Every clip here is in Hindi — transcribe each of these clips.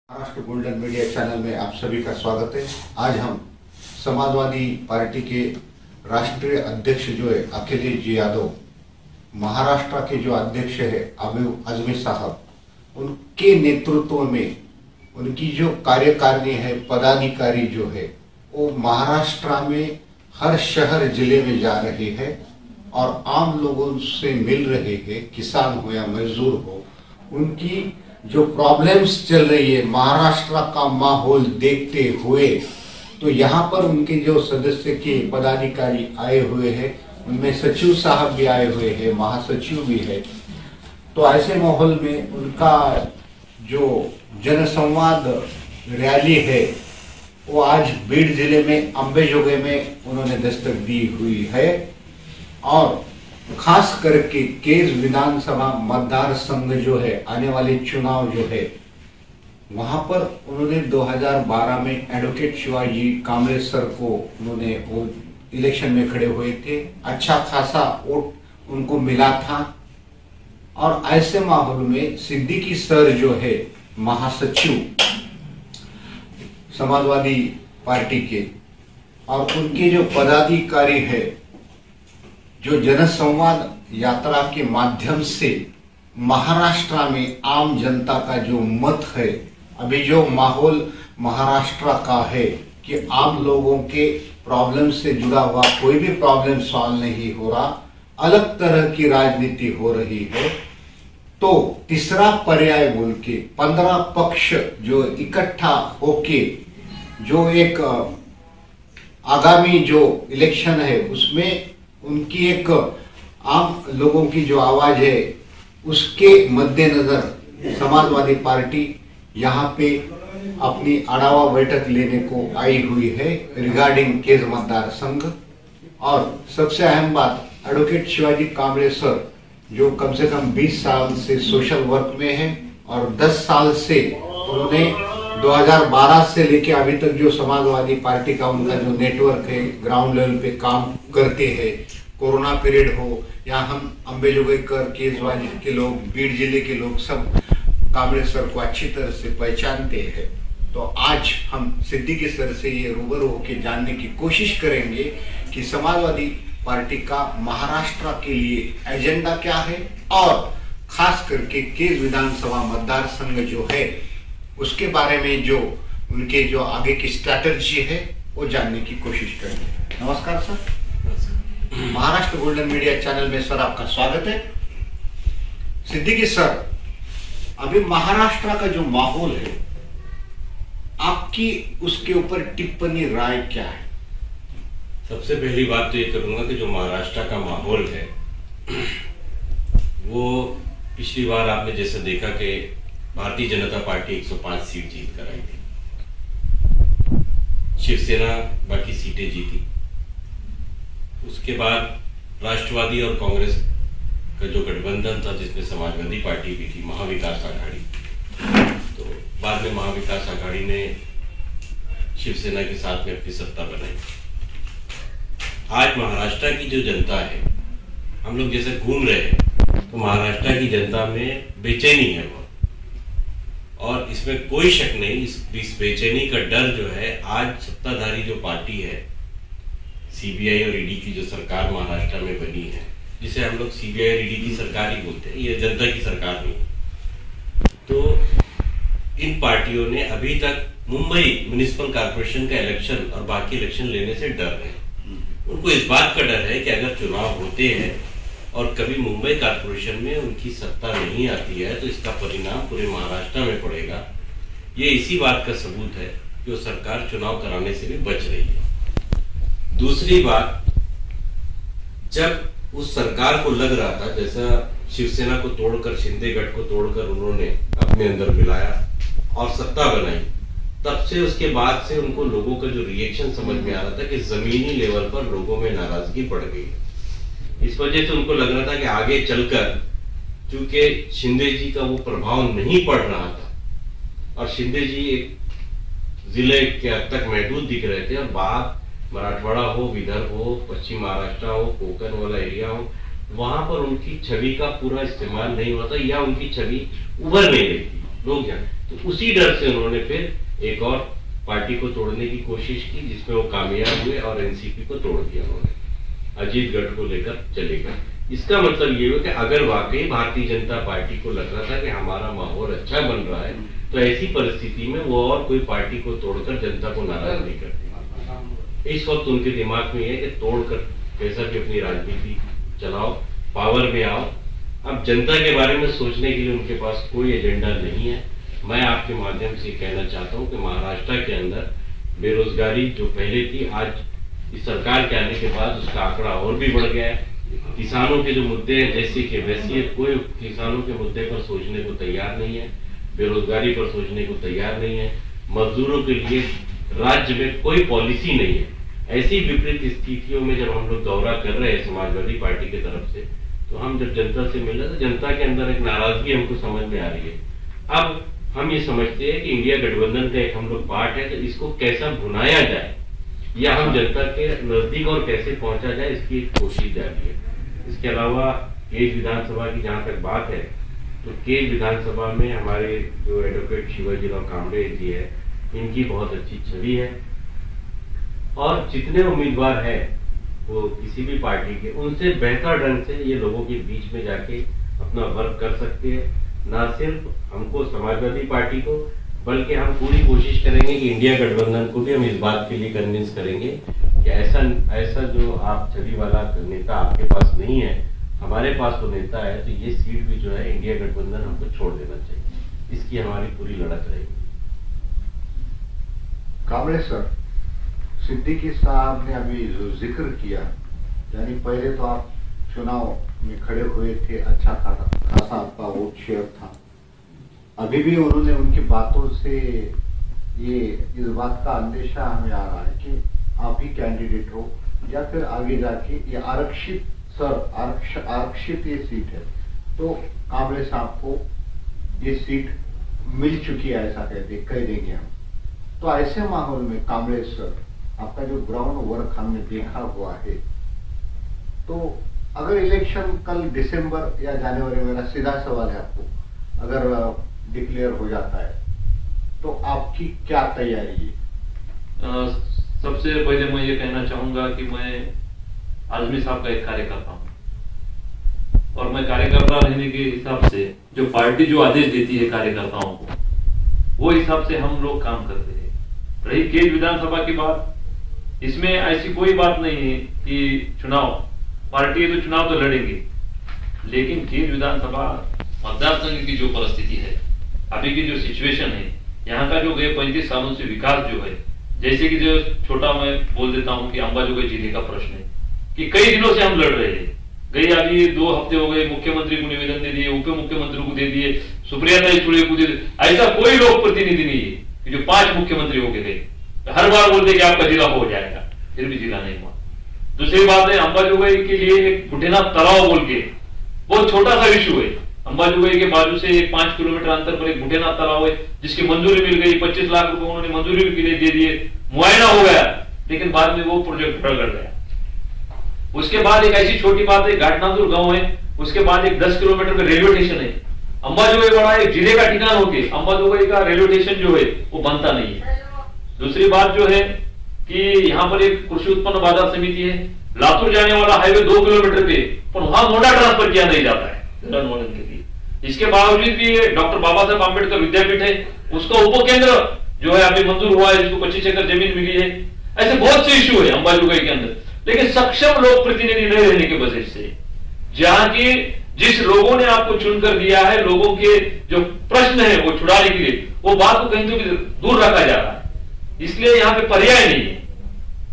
महाराष्ट्र गोल्डन मीडिया चैनल में आप सभी का स्वागत है। आज हम समाजवादी पार्टी के राष्ट्रीय अध्यक्ष जो है अखिलेश जी यादव, महाराष्ट्र के जो अध्यक्ष है अबू आजमी साहब, उनके नेतृत्व में उनकी जो कार्यकारिणी है, पदाधिकारी जो है वो महाराष्ट्र में हर शहर जिले में जा रहे हैं और आम लोगों से मिल रहे हैं। किसान हो या मजदूर हो, उनकी जो प्रॉब्लम्स चल रही है महाराष्ट्र का माहौल देखते हुए, तो यहाँ पर उनके जो सदस्य के पदाधिकारी आए हुए हैं, उनमें सचिव साहब भी आए हुए हैं, महासचिव भी है। तो ऐसे माहौल में उनका जो जनसंवाद रैली है वो आज बीड जिले में अंबेजोगाई में उन्होंने दस्तक दी हुई है और खास करके केज विधानसभा मतदार संघ जो है, आने वाले चुनाव जो है, वहां पर उन्होंने 2012 में एडवोकेट शिवाजी कांबळे सर को उन्होंने वो इलेक्शन में खड़े हुए थे, अच्छा खासा वोट उनको मिला था। और ऐसे माहौल में सिद्दीकी सर जो है महासचिव समाजवादी पार्टी के, और उनके जो पदाधिकारी है जो जनसंवाद यात्रा के माध्यम से महाराष्ट्र में आम जनता का जो मत है, अभी जो माहौल महाराष्ट्र का है कि आम लोगों के प्रॉब्लम से जुड़ा हुआ कोई भी प्रॉब्लम सॉल्व नहीं हो रहा, अलग तरह की राजनीति हो रही है। तो तीसरा पर्याय बोल के 15 पक्ष जो इकट्ठा होके जो एक आगामी जो इलेक्शन है उसमें उनकी एक आम लोगों की जो आवाज है उसके मद्देनजर समाजवादी पार्टी यहाँ पे अपनी आढावा बैठक लेने को आई हुई है रिगार्डिंग केज मतदार संघ। और सबसे अहम बात, एडवोकेट शिवाजी कांबळे सर जो कम से कम 20 साल से सोशल वर्क में है और 10 साल से उन्होंने 2012 से लेके अभी तक जो समाजवादी पार्टी का उनका जो नेटवर्क है ग्राउंड लेवल पे काम करते हैं। कोरोना पीरियड हो या हम अंबेजोगाई केजवाजी के लोग, बीड जिले के लोग सब कांबळे सर को अच्छी तरह से पहचानते हैं। तो आज हम सिद्दीकी सर से ये रूबरू होकर जानने की कोशिश करेंगे कि समाजवादी पार्टी का महाराष्ट्र के लिए एजेंडा क्या है और खास करके केज विधानसभा मतदार संघ जो है उसके बारे में जो उनके जो आगे की स्ट्रैटेजी है वो जानने की कोशिश करेंगे। नमस्कार sir, Maharashtra golden media channel में सर आपका स्वागत है। सिद्दीकी सर, अभी महाराष्ट्र का जो माहौल है, आपकी उसके ऊपर टिप्पणी राय क्या है? सबसे पहली बात तो ये करूंगा कि जो महाराष्ट्र का माहौल है वो पिछली बार आपने जैसे देखा कि भारतीय जनता पार्टी 105 सीट जीत कर आई थी, शिवसेना बाकी सीटें जीती। उसके बाद राष्ट्रवादी और कांग्रेस का जो गठबंधन था जिसमें समाजवादी पार्टी भी थी, महाविकास आघाड़ी, तो बाद में महाविकास आघाड़ी ने शिवसेना के साथ में अपनी सत्ता बनाई। आज महाराष्ट्र की जो जनता है, हम लोग जैसे घूम रहे हैं तो महाराष्ट्र की जनता में बेचैनी है वो, और इसमें कोई शक नहीं, इस बेचैनी का डर जो है आज सत्ताधारी जो पार्टी है, सीबीआई और ईडी की जो सरकार महाराष्ट्र में बनी है, जिसे हम लोग सीबीआई और ईडी की सरकार ही बोलते हैं, ये जनता की सरकार नहीं। तो इन पार्टियों ने अभी तक मुंबई म्युनिसिपल कॉर्पोरेशन का इलेक्शन और बाकी इलेक्शन लेने से डर है। उनको इस बात का डर है कि अगर चुनाव होते हैं और कभी मुंबई कॉर्पोरेशन में उनकी सत्ता नहीं आती है तो इसका परिणाम पूरे महाराष्ट्र में पड़ेगा। ये इसी बात का सबूत है कि वो सरकार चुनाव कराने से भी बच रही है। दूसरी बात, जब उस सरकार को लग रहा था, जैसा शिवसेना को तोड़कर, शिंदे गठ को तोड़कर उन्होंने अपने अंदर मिलाया और सत्ता बनाई, तब से उसके बाद से उनको लोगों का जो रिएक्शन समझ में आ रहा था कि जमीनी लेवल पर लोगों में नाराजगी बढ़ गई। इस वजह से उनको लग रहा था कि आगे चलकर, चूंकि शिंदे जी का वो प्रभाव नहीं पड़ रहा था और शिंदे जी एक जिले के हद तक महदूद दिख रहे थे, और बाहर मराठवाड़ा हो, विदर्भ हो, पश्चिम महाराष्ट्र हो, कोकण वाला एरिया हो, वहां पर उनकी छवि का पूरा इस्तेमाल नहीं हुआ था या उनकी छवि उभर नहीं रही थी। लोग तो उसी डर से उन्होंने फिर एक और पार्टी को तोड़ने की कोशिश की, जिसमें वो कामयाब हुए और एनसीपी को तोड़ दिया उन्होंने, अजीत गढ़ को लेकर चले गए। इसका मतलब ये हुआ कि अगर वाकई भारतीय जनता पार्टी को लग रहा था कि हमारा माहौल अच्छा बन रहा है, तो ऐसी परिस्थिति में वो और कोई पार्टी को तोड़कर जनता को नाराज नहीं करती। इस वक्त उनके दिमाग में है कि तोड़कर कैसा भी अपनी राजनीति चलाओ, पावर में आओ। अब जनता के बारे में सोचने के लिए उनके पास कोई एजेंडा नहीं है। मैं आपके माध्यम से कहना चाहता हूं कि महाराष्ट्र के अंदर बेरोजगारी जो पहले थी, आज इस सरकार के आने के बाद उसका आंकड़ा और भी बढ़ गया है। किसानों के जो मुद्दे हैं जैसे कि वैसे, कोई किसानों के मुद्दे पर सोचने को तैयार नहीं है, बेरोजगारी पर सोचने को तैयार नहीं है, मजदूरों के लिए राज्य में कोई पॉलिसी नहीं है। ऐसी विपरीत स्थितियों में जब हम लोग दौरा कर रहे हैं समाजवादी पार्टी की तरफ से, तो हम जब जनता से मिल रहे, तो जनता के अंदर एक नाराजगी हमको समझ में आ रही है। अब हम ये समझते हैं कि इंडिया गठबंधन का एक हम लोग पार्ट है, तो इसको कैसा भुनाया जाए या हम जनता के नजदीक और कैसे पहुंचा जाए, इसकी एक कोशिश जारी है। इसके अलावा केज विधानसभा की जहां तक बात है, तो केज विधानसभा में हमारे जो एडवोकेट शिवाजीराव कांबळे जी है, इनकी बहुत अच्छी छवि है और जितने उम्मीदवार हैं वो किसी भी पार्टी के, उनसे बेहतर ढंग से ये लोगों के बीच में जाके अपना वर्क कर सकते हैं। ना सिर्फ हमको समाजवादी पार्टी को, बल्कि हम पूरी कोशिश करेंगे कि इंडिया गठबंधन को भी हम इस बात के लिए कन्विंस करेंगे कि ऐसा जो आप छवि वाला नेता आपके पास नहीं है, हमारे पास वो नेता है, तो ये सीट भी जो है इंडिया गठबंधन हमको छोड़ देना चाहिए। इसकी हमारी पूरी लड़त रहेगी। कांबळे सर, सिद्दीकी साहब ने अभी जो जिक्र किया, यानी पहले तो आप चुनाव में खड़े हुए थे, अच्छा खासा आपका वोट शेयर था, अभी भी उन्होंने उनकी बातों से ये इस बात का अंदेशा हमें आ रहा है कि आप ही कैंडिडेट हो या फिर आगे जाके ये आरक्षित ये सीट है, तो कांबळे साहब को ये सीट मिल चुकी है, ऐसा कह देंगे हम। तो ऐसे माहौल में कांबळे सर, आपका जो ग्राउंड वर्क हमने देखा हुआ है, तो अगर इलेक्शन कल दिसंबर या जनवरी, मेरा सीधा सवाल है आपको, अगर डिक्लेयर हो जाता है तो आपकी क्या तैयारी है? सबसे पहले मैं ये कहना चाहूंगा कि मैं आजमी साहब का एक कार्यकर्ता हूं और मैं कार्यकर्ता रहने के हिसाब से जो पार्टी जो आदेश देती है कार्यकर्ताओं को, वो हिसाब से हम लोग काम करते हैं। रही केज विधानसभा की बात, इसमें ऐसी कोई बात नहीं है कि चुनाव पार्टी है तो चुनाव तो लड़ेंगे, लेकिन केज विधानसभा मतदार संघ की जो परिस्थिति है, अभी की जो सिचुएशन है, यहाँ का जो गए 35 सालों से विकास जो है, जैसे कि जो छोटा मैं बोल देता हूँ कि अंबाजोगाई जिले का प्रश्न है कि कई दिनों से हम लड़ रहे हैं। गई अभी 2 हफ्ते हो गए, मुख्यमंत्री को निवेदन दे दिए, उप मुख्यमंत्री को दे दिए, सुप्रिया चुड़े को दे दिए, ऐसा कोई लोक प्रतिनिधि नहीं है कि जो 5 मुख्यमंत्री होके गए। हर बार बोलते कि आपका जिला हो जाएगा, फिर भी जिला नहीं हुआ। दूसरी बात है, अंबाजोगाई के लिए एक गुटेनाथ तालाब बोल के बहुत छोटा सा इशू है। अंबाजोगाई के बाजू से 5 किलोमीटर अंतर पर एक गुटेनाथ तालाब है, जिसकी मंजूरी मिल गई, 25 लाख रुपए उन्होंने मंजूरी के लिए दे दिए, मुआयना हो गया, लेकिन बाद में वो प्रोजेक्ट बिगड़ गया। उसके बाद एक ऐसी छोटी बात है, घाटनांदुर गांव है, उसके बाद एक 10 किलोमीटर का रेलवे स्टेशन है। अंबाजोगाई बड़ा एक जिले का ठिकाना होके अंबाजोगाई का रेलवे स्टेशन जो है वो बनता नहीं है। दूसरी बात जो है कि यहाँ पर एक कृषि उत्पन्न बाजार समिति है, लातूर जाने वाला हाईवे 2 किलोमीटर पे, पर वहां मोटा ट्रांसफर किया नहीं जाता है के लिए। इसके बावजूद भी डॉक्टर बाबा साहब आम्बेडकर विद्यापीठ है, उसका उप केंद्र जो है अभी मंजूर हुआ है, जिसको 25 एकड़ जमीन मिली है। ऐसे बहुत से इशू है अंबाजोगाई के अंदर, लेकिन सक्षम लोक प्रतिनिधि नहीं रहने की वजह से, जहां की जिस लोगों ने आपको चुनकर दिया है, लोगों के जो प्रश्न है वो छुड़ाने के लिए, वो बात को कहीं तो दूर रखा जा रहा है, इसलिए यहाँ पे पर्याय नहीं है।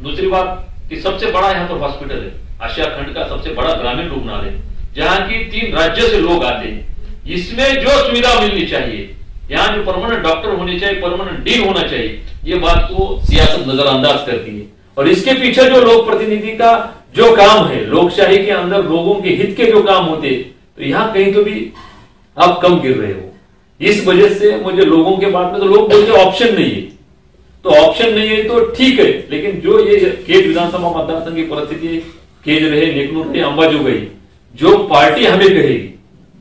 दूसरी बात कि सबसे बड़ा यहाँ पर हॉस्पिटल है, आशिया खंड का सबसे बड़ा ग्रामीण रुग्णालय, जहां की 3 राज्य से लोग आते हैं। इसमें जो सुविधा मिलनी चाहिए, यहाँ जो परमानेंट डॉक्टर होने चाहिए, परमानेंट डीन होना चाहिए, ये बात को सियासत नजरअंदाज करती है। और इसके पीछे जो लोक प्रतिनिधि का जो काम है, लोकशाही के अंदर लोगों के हित के जो काम होते, तो यहाँ कहीं तो भी आप कम गिर रहे हो। इस वजह से मुझे लोगों के बात में तो लोग बोलते ऑप्शन नहीं है, तो ऑप्शन नहीं है तो ठीक है, लेकिन जो ये केज विधानसभा मतदार संघ की परिस्थिति, केज रहे, नेकनूर रहे, अंबाजोगाई, जो पार्टी हमें कहेगी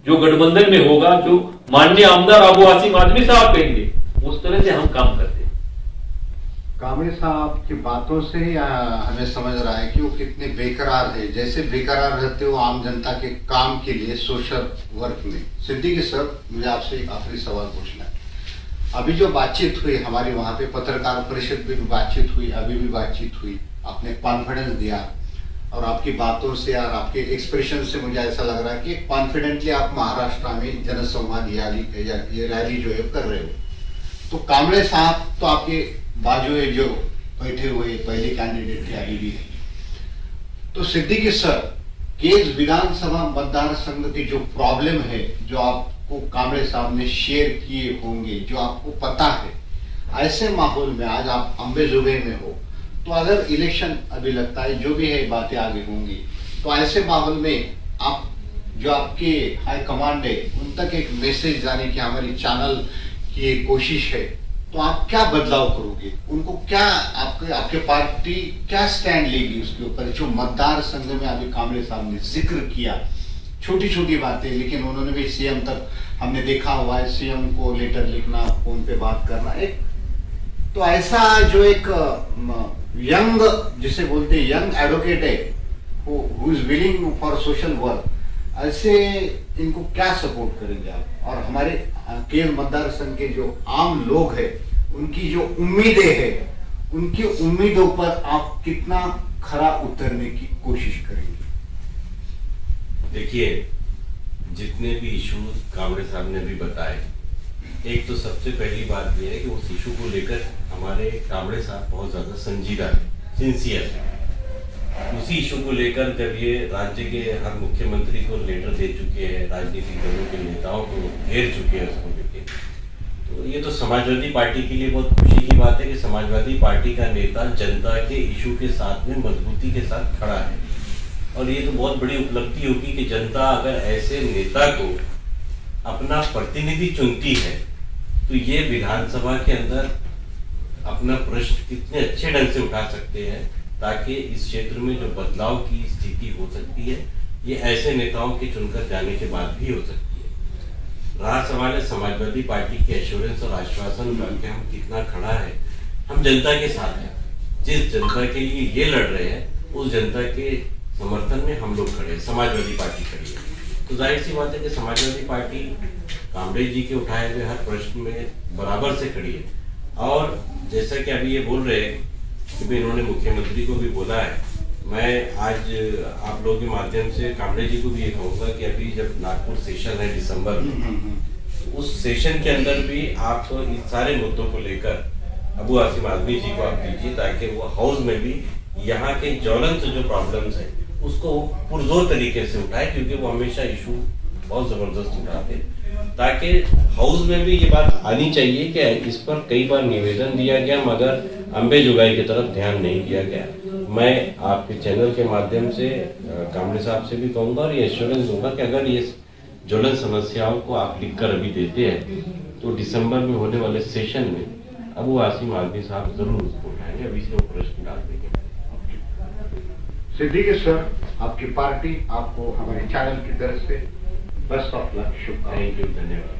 जो गठबंधन में होगा, जो माननीय आमदार अबू आसिम आजमी साहब कहेंगे, उस तरह से हम काम करते हैं। कामरे साहब की बातों से ही हमें समझ रहा है कि वो कितने बेकरार है, जैसे बेकरार रहते हो आम जनता के काम के लिए सोशल वर्क में। सिद्दीकी सर, मुझे आपसे एक आखिरी सवाल पूछना है। अभी जो बातचीत हुई हमारी वहां पे पत्रकार परिषद में भी बातचीत हुई, अभी भी बातचीत हुई, आपने कॉन्फिडेंस दिया और आपकी बातों से और आपके एक्सप्रेशन से मुझे ऐसा लग रहा है कि कॉन्फिडेंटली आप महाराष्ट्र में जनसंवाद ये रैली जो है कर रहे हो। तो कामरे साहब तो आपके बाजुए जो बैठे हुए पहले कैंडिडेट थे, अभी भी है। तो सिद्दीकी सर, केस विधानसभा मतदार संघ की जो प्रॉब्लम है, जो आपको कामरे साहब ने शेयर किए होंगे, जो आपको पता है, ऐसे माहौल में आज आप अंबेजोगाई में हो, तो अगर इलेक्शन अभी लगता है, जो भी है बातें आगे होंगी, तो ऐसे माहौल में आप जो आपके हाई कमांड है उन तक एक मैसेज जाने की हमारी चैनल की एक कोशिश है, तो आप क्या बदलाव करोगे? उनको क्या आपके पार्टी क्या स्टैंड लेगी उसके ऊपर? जो मतदार संघ में अभी कामरे साहब ने जिक्र किया, छोटी छोटी बातें, लेकिन उन्होंने भी सीएम तक हमने देखा हुआ है, सीएम को लेटर लिखना, फोन पे बात करना, एक तो ऐसा जो एक यंग, जिसे बोलते हैं यंग एडवोकेट है, who is willing for social work, ऐसे इनको क्या सपोर्ट करेंगे आप? और हमारे केरल मतदार संघ के जो आम लोग हैं, उनकी जो उम्मीदें हैं, उनकी उम्मीदों पर आप कितना खरा उतरने की कोशिश करेंगे? देखिए, जितने भी इशू कामरे साहब ने भी बताए, एक तो सबसे पहली बात यह है कि उस इशू को लेकर हमारे कामरे साहब बहुत ज्यादा संजीदा है, सिंसियर है। उसी इशू को लेकर जब ये राज्य के हर मुख्यमंत्री को लेटर दे चुके हैं, राजनीतिक दलों के नेताओं को घेर चुके हैं उसको लेकर, तो ये तो समाजवादी पार्टी के लिए बहुत खुशी की बात है कि समाजवादी पार्टी का नेता जनता के इशू के साथ में मजबूती के साथ खड़ा है। और ये तो बहुत बड़ी उपलब्धि होगी कि जनता अगर ऐसे नेता को अपना प्रतिनिधि चुनती है, तो ये विधानसभा के अंदर अपना प्रश्न कितने अच्छे ढंग से उठा सकते हैं, ताकि इस क्षेत्र में जो बदलाव की स्थिति हो सकती है, ये ऐसे नेताओं के चुनकर जाने के बाद भी हो सकती है। रहा सवाल है समाजवादी पार्टी के एश्योरेंस और आश्वासन का कि हम कितना खड़ा है, हम जनता के साथ हैं। जिस जनता के लिए ये लड़ रहे हैं, उस जनता के समर्थन में हम लोग खड़े हैं, समाजवादी पार्टी खड़ी है। तो जाहिर सी बात है कि समाजवादी पार्टी कामरे जी के उठाए हुए हर प्रश्न में बराबर से खड़ी है। और जैसा कि अभी ये बोल रहे हैं कि इन्होंने मुख्यमंत्री को भी बोला है, मैं आज आप लोगों के माध्यम से कामरे जी को भी ये कहूँगा कि अभी जब नागपुर सेशन है दिसंबर में, उस सेशन के अंदर भी आप तो इस सारे मुद्दों को लेकर अबू आसिम आजमी जी को आप दीजिए, ताकि वो हाउस में भी यहाँ के ज्वलंत जो प्रॉब्लम्स है उसको पुरजोर तरीके से उठाए, क्योंकि वो हमेशा इशू बहुत जबरदस्त उठाते हैं, ताकि हाउस में भी ये बात आनी चाहिए कि इस पर कई बार निवेदन दिया गया, मगर अंबेजोगाई की तरफ ध्यान नहीं दिया गया। मैं आपके चैनल के माध्यम से कामरे साहब से भी कहूँगा और ये एश्योरेंस दूंगा कि अगर ये ज्वलन समस्याओं को आप लिखकर अभी देते हैं, तो दिसंबर में होने वाले सेशन में अबू आसिम आजमी साहब जरूर उसको उठाएंगे, अभी से वो प्रश्न डाल देंगे। सिद्दीकी सर, आपकी पार्टी आपको हमारे चैनल की तरफ से बेस्ट ऑफ लक, शुभकामनाएं। थैंक यू, धन्यवाद।